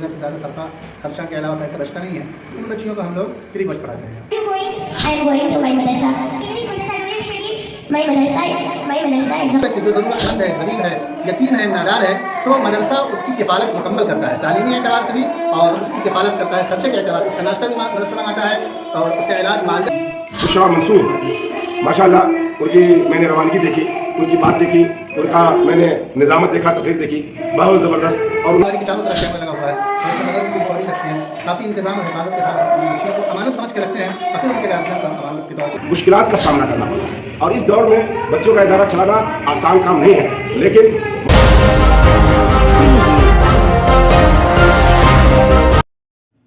ज़रूरत से ज़्यादा सरफा खर्चा के अलावा पैसा बचता नहीं है। उन बच्चियों को हम लोग फ्री कोर्स पढ़ाते हैं। जो ज़रूरतमंद है, गरीब है, यतीम है, नादार है, तो मदरसा उसकी किफ़ालत मुकम्मल करता है, तालीमी एतबार से भी, और उसकी किफ़ालत करता है खर्चे के एतबार से। उसका नाश्ता भी मदरसा मंगाता है और उसका इलाज मालदा। बुशरा मंसूर माशाल्लाह, उनकी मैंने रवानगी देखी, उनकी बात देखी, उनका मैंने निज़ामत देखा, तकरीर देखी, बहुत ज़बरदस्त। और हमारे के चारों तरफ कैमरा लगा हुआ है, जैसे मदद की रिकॉर्डिंग रखते हैं, काफ़ी इंतजाम और हिफाजत के साथ बच्चियों को अमानत समझ के रखते हैं और फिर उनके गार्जियन को अमानत के तौर पर मुश्किलात का सामना करना पड़ा है। और इस दौर में बच्चों का इदारा चलाना आसान काम नहीं है, लेकिन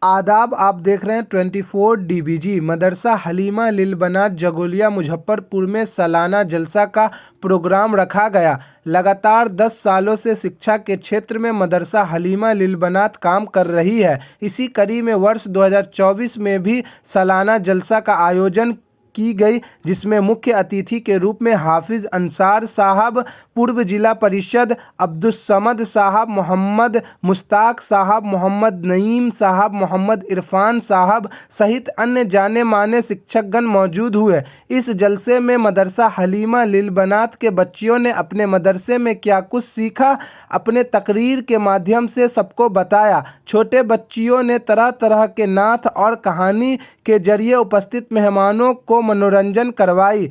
आदाब, आप देख रहे हैं 24 DBG। मदरसा हलीमा लिल बनात जगोलिया मुजफ्फरपुर में सालाना जलसा का प्रोग्राम रखा गया। लगातार 10 सालों से शिक्षा के क्षेत्र में मदरसा हलीमा लिल बनात काम कर रही है। इसी कड़ी में वर्ष 2024 में भी सालाना जलसा का आयोजन की गई, जिसमें मुख्य अतिथि के रूप में हाफिज़ अंसार साहब, पूर्व जिला परिषद अब्दुस्समद साहब, मोहम्मद मुश्ताक साहब, मोहम्मद नईम साहब, मोहम्मद इरफान साहब सहित अन्य जाने माने शिक्षकगण मौजूद हुए। इस जलसे में मदरसा हलीमा लिल बनात के बच्चियों ने अपने मदरसे में क्या कुछ सीखा, अपने तकरीर के माध्यम से सबको बताया। छोटे बच्चियों ने तरह तरह के नात और कहानी के जरिए उपस्थित मेहमानों को मनोरंजन करवाई।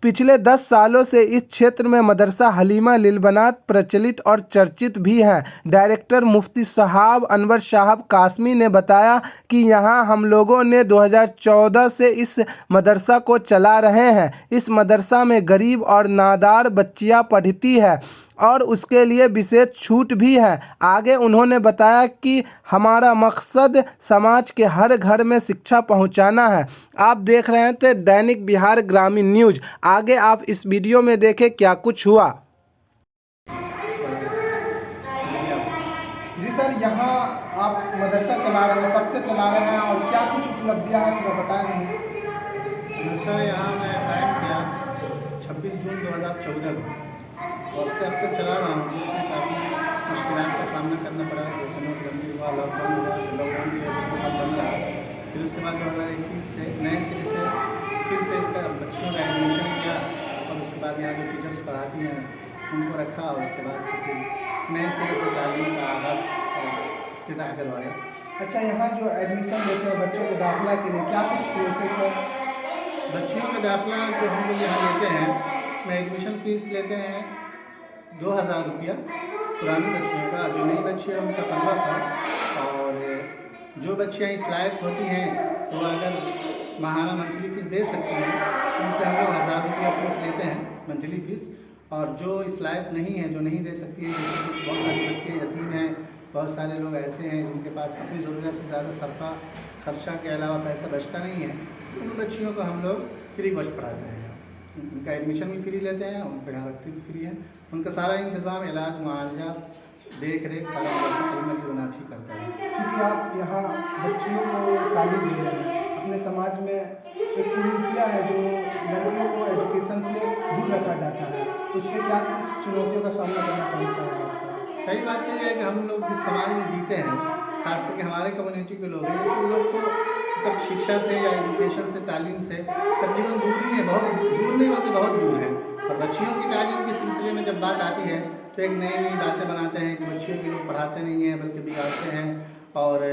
पिछले 10 सालों से इस क्षेत्र में मदरसा हलीमा लिल बनात प्रचलित और चर्चित भी है। डायरेक्टर मुफ्ती साहब अनवर साहब कासमी ने बताया कि यहाँ हम लोगों ने 2014 से इस मदरसा को चला रहे हैं। इस मदरसा में गरीब और नादार बच्चियाँ पढ़ती है और उसके लिए विशेष छूट भी है। आगे उन्होंने बताया कि हमारा मकसद समाज के हर घर में शिक्षा पहुंचाना है। आप देख रहे थे दैनिक बिहार ग्रामीण न्यूज। आगे आप इस वीडियो में देखें क्या कुछ हुआ। जी सर, यहाँ आप मदरसा चला रहे हैं, कब से चला रहे हैं और क्या कुछ उपलब्धियाँ हैं थोड़ा बताएं हमें। मदरसा यहाँ मैं कायम किया 26 जून 2014 को, और से अब तक चला रहा हूँ। इसमें काफ़ी मुश्किलात का सामना करना पड़ा, जैसे नोटबंदी हुआ, लॉकडाउन हुआ, लॉकडाउन की वजह से साल बंद रहा। फिर उसके बाद 2021 से नए सिरे से फिर से इसका बच्चियों का एडमिशन किया, और उसके बाद यहाँ जो टीचर्स पढ़ाती हैं उनको रखा, और उसके बाद से फिर नए सिरे से तालीम का आगाज़ इफ्तिताह करवाया। अच्छा, यहाँ जो एडमिशन लेते हैं बच्चों के दाखिला के लिए क्या कुछ प्रोसेस है? बच्चियों का दाखिला जो हम लोग यहाँ लेते हैं, उसमें एडमिशन फ़ीस लेते हैं 2000 रुपया पुरानी बच्चियों का, जो नई बच्ची है उनका 1500, और जो बच्चियाँ इस लायक होती हैं तो अगर माहाना मंथली फ़ीस दे सकती हैं, उनसे हम लोग 1000 रुपया फ़ीस लेते हैं मंथली फ़ीस। और जो इस लायक नहीं है, जो नहीं दे सकती है, जैसे बहुत सारी बच्चियाँ यतीम हैं, बहुत सारे लोग ऐसे हैं जिनके पास अपनी ज़रूरत से ज़्यादा सरफा खर्चा के अलावा पैसा बचता नहीं है, उन बच्चियों को हम लोग फ्री कोर्स पढ़ाते हैं। उनका एडमिशन भी फ्री लेते हैं, उनका यहाँ रखते भी फ्री है। उनका सारा इंतज़ाम, इलाज, मुआवजा, देख रेख सारा मदरसा हलीमा लिल बनात ही करता है। क्योंकि आप यहाँ बच्चियों को तालीम दे रहे हैं, अपने समाज में एक कुरीतियाँ है जो लड़कियों को एजुकेशन से दूर रखा जाता है, उस पर क्या कुछ चुनौतियों का सामना करना पड़ता है आपको? सही बात यह है कि हम लोग जिस समाज में जीते हैं, खास करके हमारे कम्युनिटी के लोग हैं, तो लोग तो मतलब शिक्षा से या एजुकेशन से, तालीम से तकरीबन दूर ही है, बहुत दूर नहीं बल्कि बहुत दूर है। और बच्चियों की तालीम के सिलसिले में जब बात आती है तो एक नई नई बातें बनाते हैं कि बच्चियों के लोग पढ़ाते नहीं हैं बल्कि बिगाड़ते हैं, और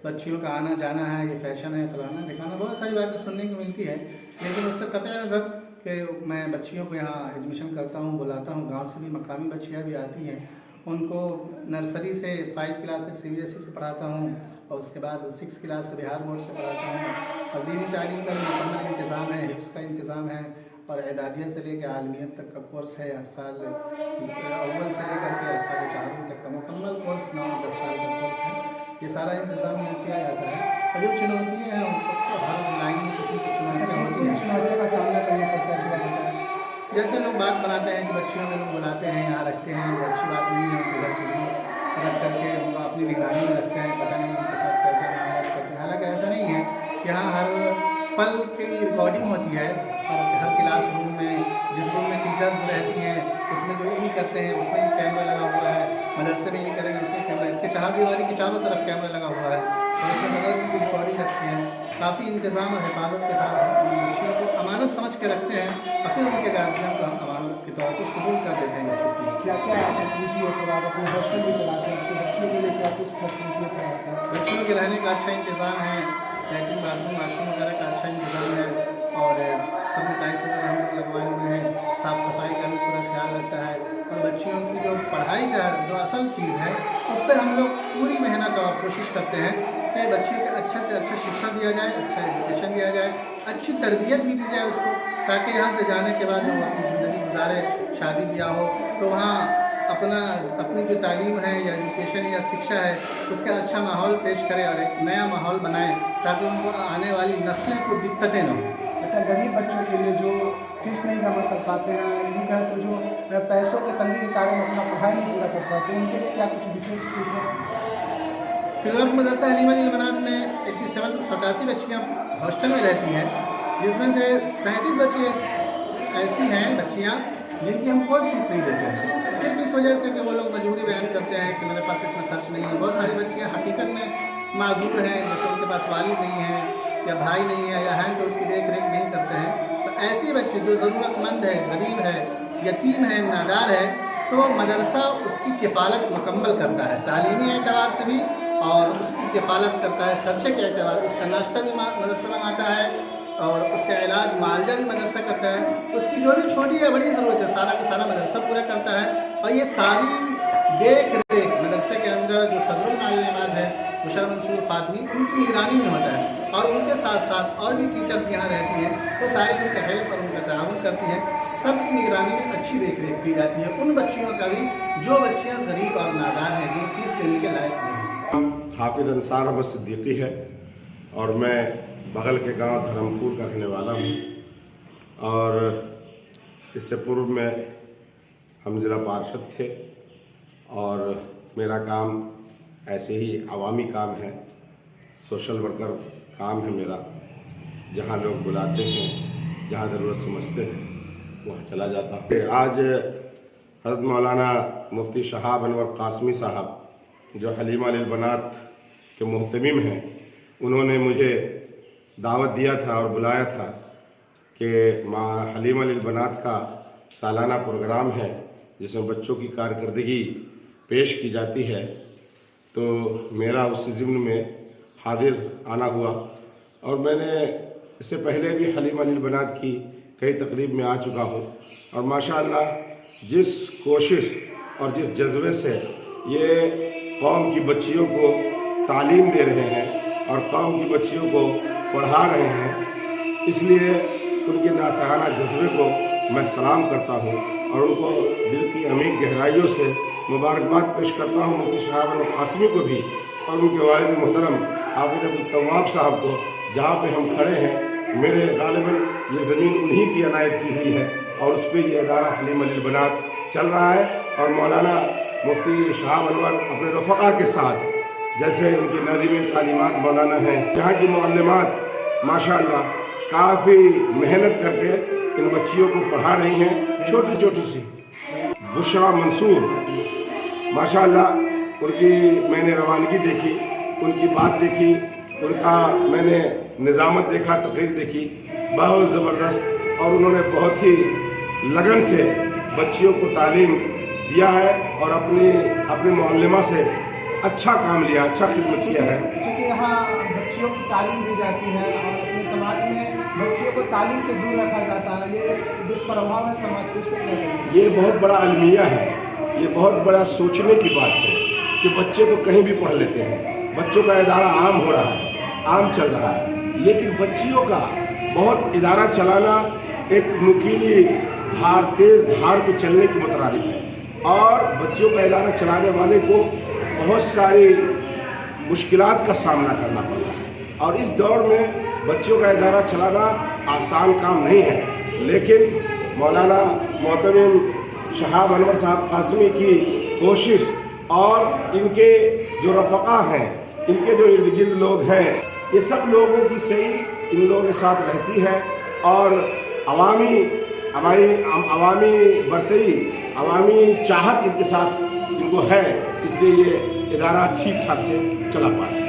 बच्चियों का आना जाना है, ये फैशन है, फलाना दिखाना, बहुत सारी बातें सुनने को मिलती है। लेकिन उससे कतई नज़र कि मैं बच्चियों को यहाँ एडमिशन करता हूँ, बुलाता हूँ, गाँव से भी मकामी बच्चियाँ भी आती हैं, उनको नर्सरी से 5 क्लास तक CBSE से पढ़ाता हूँ, और उसके बाद 6 क्लास से बिहार बोर्ड से पढ़ाता हूँ। और दीनी तालीम का मुकम्मल इंतज़ाम है, हिफ्ज़ का इंतज़ाम है, और एदादिया से लेकर आलमियत तक का कोर्स है। अतफ़ाल अव्वल से लेकर के अतफ़ाल 4वीं तक का मुकम्मल कोर्स 9-10 साल का कोर्स है। ये सारा इंतज़ाम यहाँ किया जाता है। और जो चुनौतियाँ हैं उनको हर लाइन में कुछ न कुछ चुनौतियाँ होती हैं। चुनौतियों का सामना करना पड़ता है, थोड़ा बताएं। जैसे लोग बात बनाते हैं कि बच्चियों में लोग बुलाते हैं, यहाँ रखते हैं, ये अच्छी बात नहीं है, उनके घर से दूर रख करके उनको अपनी निगरानी में रखते हैं, पता नहीं उनके साथ क्या क्या मामला करते हैं। हालांकि ऐसा नहीं है, यहाँ हर पल की रिकॉर्डिंग होती है, और हर क्लास रूम में जिस रूम में टीचर्स रहती हैं उसमें जो इन करते हैं उसमें भी कैमरा लगा हुआ है, मदरसे में इन करेंगे उसमें कैमरा, इसके चहारदीवारी की चारों तरफ कैमरा लगा हुआ है और इसमें बगल में रिकॉर्डिंग रखती है। काफ़ी इंतज़ाम और हिफाजत के साथ बच्चियों को अमानत समझ के रखते हैं और फिर उनके गार्जियन को हम अमानत के तौर पर कबूल कर देते हैं छुट्टी। क्या क्या फैसिलिटी है? तो आप अपने हॉस्टल भी चलाते हैं, उसके बच्चों के लिए क्या कुछ फैसिलिटी होता है? बच्चों के रहने का अच्छा इंतज़ाम है, लैट्रिन बाथरूम वाशरूम वगैरह का अच्छा इंतज़ाम है और सब में टाइल्स वगैरह हम लोग लगवाए हुए हैं, साफ़ सफाई का भी पूरा ख्याल रहता है और बच्चियों की जो पढ़ाई का जो असल चीज़ है उस पर हम लोग पूरी मेहनत और कोशिश करते हैं कि बच्चियों को अच्छे से अच्छा शिक्षा दिया जाए, अच्छा एजुकेशन दिया जाए, अच्छी तरबियत भी दी जाए उसको, ताकि यहाँ से जाने के बाद वो अपनी ज़िंदगी गुजारे, शादी ब्याह हो तो वहाँ अपनी जो तालीम है या एजुकेशन या शिक्षा है उसका अच्छा माहौल पेश करे और एक नया माहौल बनाए ताकि उनको आने वाली नस्लें को दिक्कतें न हो। अच्छा, गरीब बच्चों के लिए जो फीस नहीं जमा कर पाते हैं, इन्हीं का तो जो पैसों के तंगी के कारण अपना पढ़ाई नहीं पूरा कर पाते, उनके लिए क्या कुछ विशेष छूट है? फिलहाल मदरसा हलीमा लिल बनात में 87 बच्चियाँ हॉस्टल में रहती हैं, जिसमें से 37 बच्ची ऐसी हैं बच्चियाँ जिनकी हम कोई फीस नहीं देते हैं, सिर्फ इस वजह से कि वो लोग मजबूरी बयान करते हैं कि मेरे पास इतना खर्च नहीं है। बहुत सारी बच्चियाँ हकीकत में माजूर हैं, जैसे उनके पास वालिद नहीं है या भाई नहीं है या हैं तो उसकी देख रेख नहीं करते हैं। तो ऐसी बच्ची जो ज़रूरतमंद है, गरीब है, यतीम है, नादार है, तो मदरसा उसकी किफ़ालत मुकम्मल करता है, तालीमी एतबार से भी और उसकी किफ़ालत करता है खर्चे के एतबार। उसका नाश्ता भी मदरसा में आता है और उसका इलाज मुआवजा भी मदरसा करता है। उसकी जो भी छोटी या बड़ी ज़रूरत है सारा का सारा मदरसा पूरा करता है और ये सारी देख रेख मदरसे के अंदर जो सदरुल मालिमात है मुशर्रफ मंसूर फातमी उनकी निगरानी में होता है और उनके साथ साथ और भी टीचर्स यहाँ रहती हैं, वो सारी उनका हेल्प और उनका ताउन करती हैं। सबकी निगरानी में अच्छी देख रेख की जाती है, उन बच्चियों का भी जो बच्चियाँ गरीब और नादार हैं, जो फीस देने के लायक नहीं। हाफिज़ अंसार अहमद सिद्दीकी है और मैं बगल के गांव धर्मपुर का रहने वाला हूं और इससे पूर्व में हम ज़िला पार्षद थे और मेरा काम ऐसे ही अवामी काम है, सोशल वर्कर काम है मेरा। जहां लोग बुलाते हैं, जहां ज़रूरत समझते हैं वहाँ चला जाता हूँ। आज हज़रत मौलाना मुफ्ती शहाब अनवर कासमी साहब जो हलीमा लिल बनात के मुहतमिम हैं, उन्होंने मुझे दावत दिया था और बुलाया था कि हलीमा लिल बनात का सालाना प्रोग्राम है जिसमें बच्चों की कारकर्दगी पेश की जाती है। तो मेरा उस ज़िम्न में हाजिर आना हुआ और मैंने इससे पहले भी हलीमा लिल बनात की कई तकरीब में आ चुका हूँ और माशाअल्लाह जिस कोशिश और जिस जज्बे से ये कौम की बच्चियों को तालीम दे रहे हैं और कौम की बच्चियों को पढ़ा रहे हैं, इसलिए उनके नासहाना जज्बे को मैं सलाम करता हूँ और उनको दिल की अमीर गहराइयों से मुबारकबाद पेश करता हूँ। मुफ्ती शहाब अनवर कासमी को भी और उनके वालिद मोहतरम हाफिज़ अब्दुल तव्वाब साहब को, जहाँ पे हम खड़े हैं मेरे गालिबन ये ज़मीन उन्हीं की अनायत की हुई है और उस पर ये इदारा हलीमा लिल बनात चल रहा है और मौलाना मुफ्ती शहाब अनवर अपने रफ़क़ा के साथ, जैसे उनकी नाज़िम तालीमात मौलाना हैं, यहाँ की मुअल्लिमात माशाअल्लाह काफ़ी मेहनत करके इन बच्चियों को पढ़ा रही हैं। छोटी छोटी सी बुशरा मंसूर माशाअल्लाह, उनकी मैंने रवानगी देखी, उनकी बात देखी, उनका मैंने निज़ामत देखा, तकरीर देखी, बहुत ज़बरदस्त और उन्होंने बहुत ही लगन से बच्चियों को तालीम दिया है और अपनी मुअल्लिमा से अच्छा काम लिया, अच्छा खिदमत किया है। क्योंकि यहाँ बच्चियों की तालीम दी जाती है और अपने समाज में बच्चियों को तालीम से दूर रखा जाता है, ये एक दुष्प्रभाव है समाज के, उस पर क्या करेंगे? ये बहुत बड़ा अलमिया है, ये बहुत बड़ा सोचने की बात है कि बच्चे तो कहीं भी पढ़ लेते हैं, बच्चों का इदारा आम हो रहा है, आम चल रहा है, लेकिन बच्चियों का बहुत इदारा चलाना एक नुकीली धार, तेज़ धार पे चलने की मुतरादिफ है और बच्चियों का इदारा चलाने वाले को बहुत सारी मुश्किलात का सामना करना पड़ रहा है और इस दौर में बच्चियों का इदारा चलाना आसान काम नहीं है। लेकिन मौलाना मोहतरम शहाब अनवर साहब कासमी की कोशिश और इनके जो रफ़क़ा हैं, इनके जो इर्द गिर्द लोग हैं, ये सब लोगों की सही इन लोगों के साथ रहती है और अवामी अवामी बर्तरी, अवामी चाहत इनके साथ इनको है, इसलिए ये इदारा ठीक ठाक से चला पा रहा है।